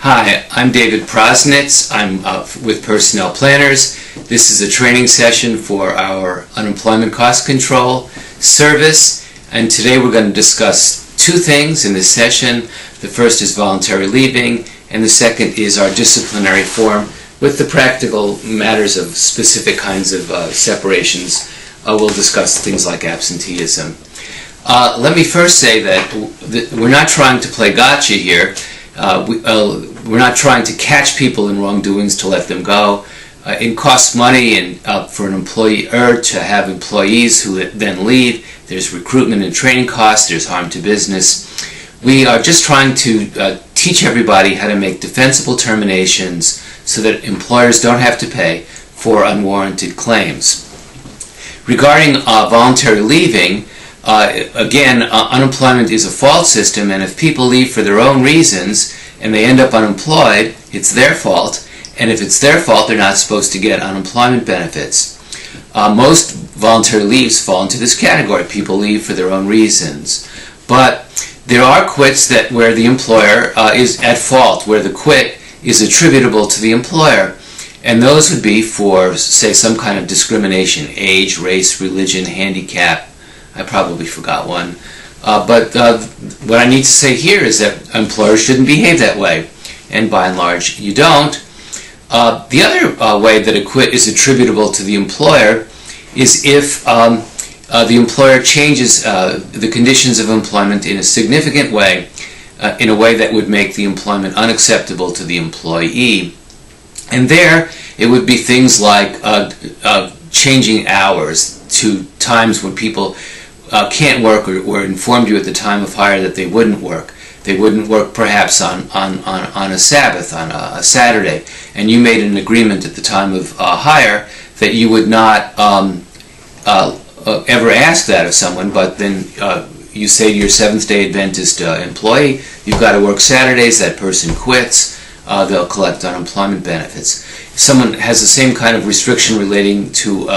Hi, I'm David Prosnitz. I'm with Personnel Planners. This is a training session for our unemployment cost control service, and today we're going to discuss two things in this session. The first is voluntary leaving, and the second is our disciplinary form with the practical matters of specific kinds of separations. We'll discuss things like absenteeism. Let me first say that we're not trying to play gotcha here. We're not trying to catch people in wrongdoings to let them go. It costs money and for an employer to have employees who then leave. There's recruitment and training costs. There's harm to business. We are just trying to teach everybody how to make defensible terminations so that employers don't have to pay for unwarranted claims. Regarding voluntary leaving, again, unemployment is a fault system, and if people leave for their own reasons and they end up unemployed, it's their fault, and if it's their fault, they're not supposed to get unemployment benefits. Most voluntary leaves fall into this category. People leave for their own reasons. But there are quits where the employer is at fault, where the quit is attributable to the employer, and those would be for, say, some kind of discrimination: age, race, religion, handicap. I probably forgot one. But what I need to say here is that employers shouldn't behave that way, and by and large you don't. The other way that a quit is attributable to the employer is if the employer changes the conditions of employment in a significant way, in a way that would make the employment unacceptable to the employee. And there it would be things like changing hours to times when people can't work, or informed you at the time of hire that they wouldn't work. They wouldn't work perhaps on a Sabbath, on a Saturday, and you made an agreement at the time of hire that you would not ever ask that of someone, but then you say to your Seventh-day Adventist employee, you've got to work Saturdays. That person quits. They'll collect unemployment benefits. If someone has the same kind of restriction relating to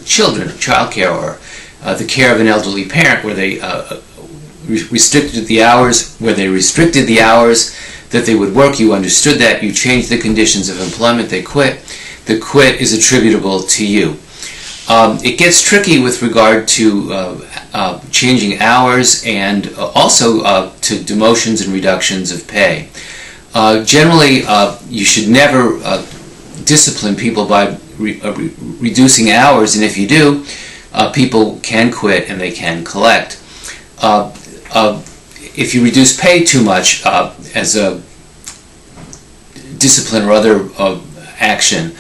children, child care, or the care of an elderly parent, where they restricted the hours that they would work, you understood that, you changed the conditions of employment, they quit. The quit is attributable to you. It gets tricky with regard to changing hours and also to demotions and reductions of pay. Generally, you should never discipline people by reducing hours, and if you do, people can quit and they can collect. If you reduce pay too much as a discipline or other action,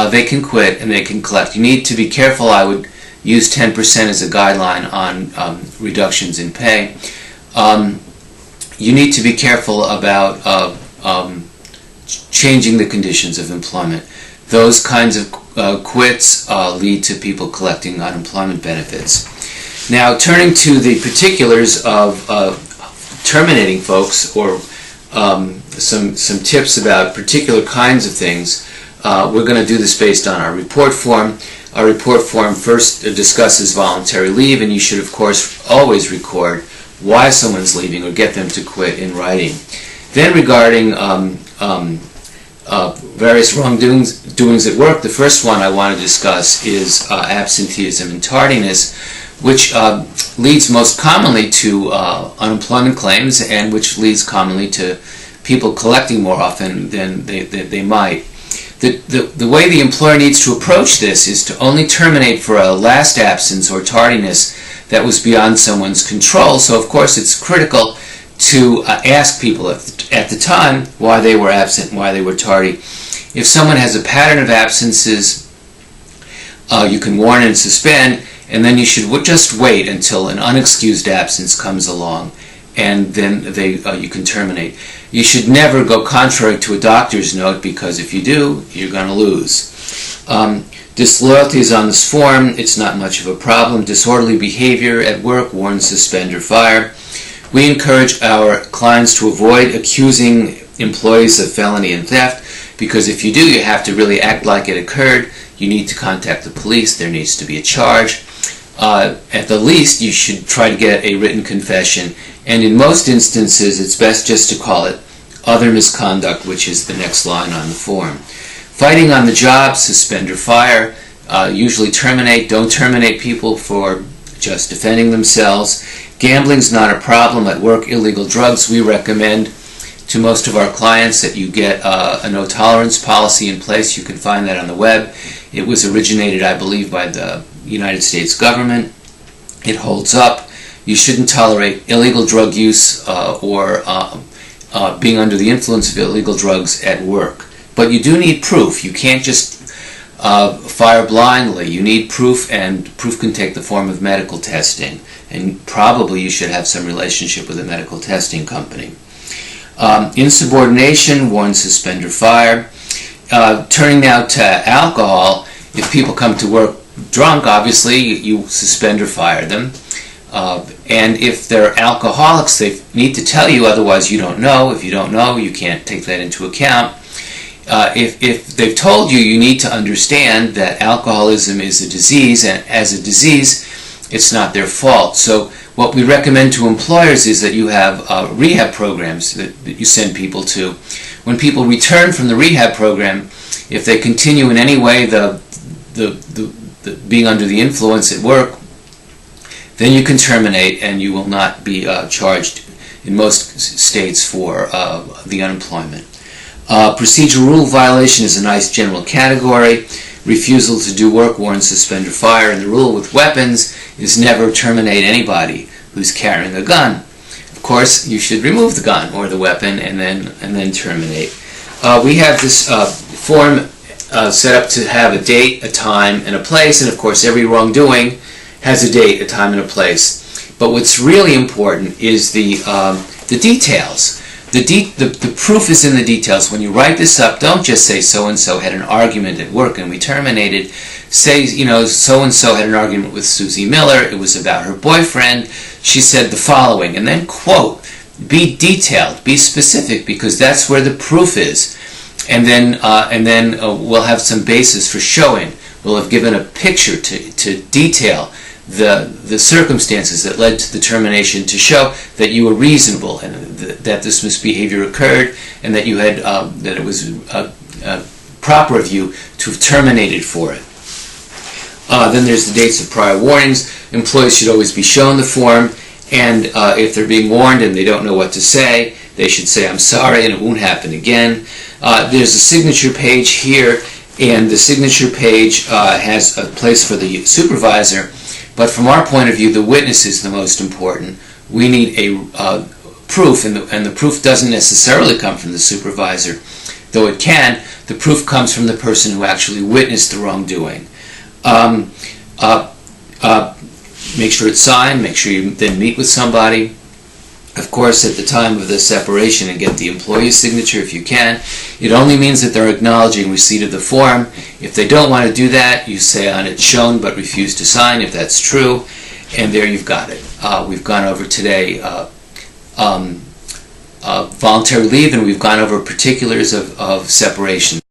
they can quit and they can collect. You need to be careful. I would use 10% as a guideline on reductions in pay. You need to be careful about changing the conditions of employment. Those kinds of quits lead to people collecting unemployment benefits. Now, turning to the particulars of terminating folks, or some tips about particular kinds of things, we're going to do this based on our report form. Our report form first discusses voluntary leave, and you should, of course, always record why someone's leaving or get them to quit in writing. Then, regarding various wrongdoings at work, the first one I want to discuss is absenteeism and tardiness, which leads most commonly to unemployment claims, and which leads commonly to people collecting more often than they might. The way the employer needs to approach this is to only terminate for a last absence or tardiness that was beyond someone's control. So, of course, it's critical to ask people at the time why they were absent and why they were tardy. If someone has a pattern of absences, you can warn and suspend, and then you should just wait until an unexcused absence comes along, and then you can terminate. You should never go contrary to a doctor's note, because if you do, you're going to lose. Disloyalty is on this form. It's not much of a problem. Disorderly behavior at work: warn, suspend, or fire. We encourage our clients to avoid accusing employees of felony and theft, because if you do, you have to really act like it occurred. You need to contact the police. There needs to be a charge. At the least, you should try to get a written confession, and in most instances, it's best just to call it other misconduct, which is the next line on the form. Fighting on the job, suspend or fire. Usually terminate. Don't terminate people for just defending themselves. Gambling's not a problem at work. Illegal drugs, we recommend to most of our clients that you get a no tolerance policy in place. You can find that on the web. It was originated, I believe, by the United States government. It holds up. You shouldn't tolerate illegal drug use or being under the influence of illegal drugs at work. But you do need proof. You can't just fire blindly. You need proof, and proof can take the form of medical testing. And probably you should have some relationship with a medical testing company. Insubordination, warn, suspend, or fire. Turning now to alcohol, if people come to work drunk, obviously you suspend or fire them. And if they're alcoholics, they need to tell you, otherwise you don't know. If you don't know, you can't take that into account. If they've told you, you need to understand that alcoholism is a disease, and as a disease, it's not their fault. So what we recommend to employers is that you have rehab programs that you send people to. When people return from the rehab program, if they continue in any way the being under the influence at work, then you can terminate, and you will not be charged in most states for the unemployment. Procedural rule violation is a nice general category. Refusal to do work, warn, suspend, or fire. And the rule with weapons is never terminate anybody who's carrying a gun. Of course, you should remove the gun or the weapon and then terminate. We have this form set up to have a date, a time, and a place, and of course every wrongdoing has a date, a time, and a place. But what's really important is the details. The proof is in the details. When you write this up, don't just say so-and-so had an argument at work and we terminated. Say, so-and-so had an argument with Susie Miller. It was about her boyfriend. She said the following, and then quote. Be detailed, be specific, because that's where the proof is. And then we'll have some basis for showing. We'll have given a picture to detail the circumstances that led to the termination, to show that you were reasonable and that this misbehavior occurred, and that you had that it was proper of you to have terminated for it. Then there's the dates of prior warnings. Employees should always be shown the form, and if they're being warned and they don't know what to say, they should say, "I'm sorry," and it won't happen again. There's a signature page here, and the signature page has a place for the supervisor. But from our point of view, the witness is the most important. We need a proof, and the proof doesn't necessarily come from the supervisor, though it can. The proof comes from the person who actually witnessed the wrongdoing. Make sure it's signed. Make sure you then meet with somebody. Of course, at the time of the separation, and get the employee's signature if you can. It only means that they're acknowledging receipt of the form. If they don't want to do that, you say on it shown but refuse to sign if that's true, and there you've got it. We've gone over today voluntary leave, and we've gone over particulars of separation.